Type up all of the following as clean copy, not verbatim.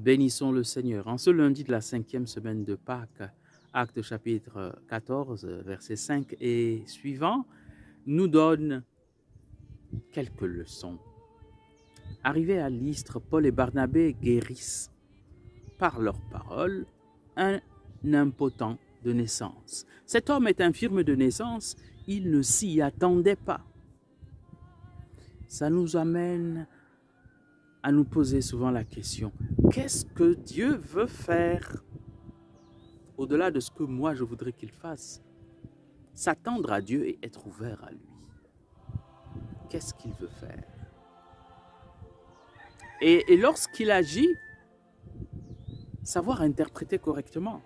Bénissons le Seigneur. En ce lundi de la 5e semaine de Pâques, Actes chapitre 14, versets 5 et suivants, nous donne quelques leçons. Arrivés à Lystre, Paul et Barnabé guérissent par leurs paroles un impotent de naissance. Cet homme est infirme de naissance, il ne s'y attendait pas. Ça nous amène à nous poser souvent la question, qu'est-ce que Dieu veut faire au-delà de ce que moi je voudrais qu'il fasse? S'attendre à Dieu et être ouvert à lui. Qu'est-ce qu'il veut faire? Et lorsqu'il agit, savoir interpréter correctement.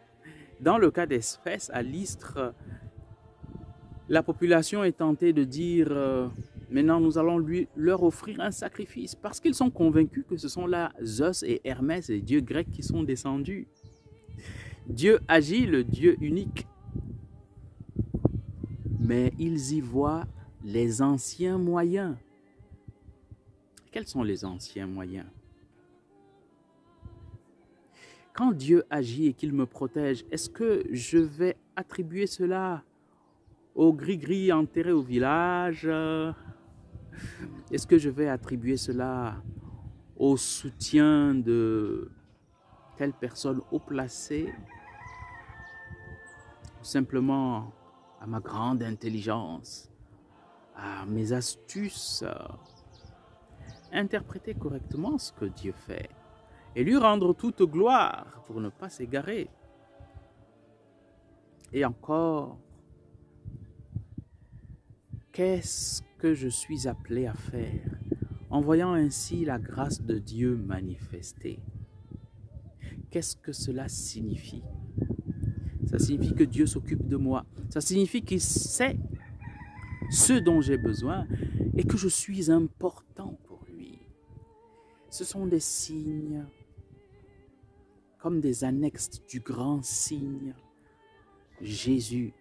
Dans le cas d'Éphèse, à Lystre, la population est tentée de dire maintenant nous allons leur offrir un sacrifice parce qu'ils sont convaincus que ce sont là Zeus et Hermès, les dieux grecs, qui sont descendus. Dieu agit, le Dieu unique. Mais ils y voient les anciens moyens. Quels sont les anciens moyens? Quand Dieu agit et qu'il me protège, est-ce que je vais attribuer cela au gris-gris enterré au village? Est-ce que je vais attribuer cela au soutien de telle personne haut placée? Ou simplement à ma grande intelligence, à mes astuces? Interpréter correctement ce que Dieu fait et lui rendre toute gloire pour ne pas s'égarer. Et encore, qu'est-ce que je suis appelé à faire en voyant ainsi la grâce de Dieu manifestée? Qu'est-ce que cela signifie? Ça signifie que Dieu s'occupe de moi. Ça signifie qu'il sait ce dont j'ai besoin et que je suis important pour lui. Ce sont des signes comme des annexes du grand signe, Jésus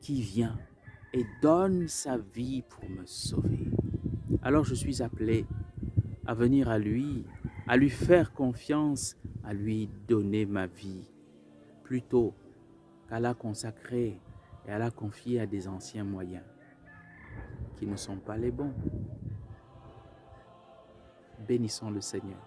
qui vient et donne sa vie pour me sauver. Alors je suis appelé à venir à lui faire confiance, à lui donner ma vie, plutôt qu'à la consacrer et à la confier à des anciens moyens qui ne sont pas les bons. Bénissons le Seigneur.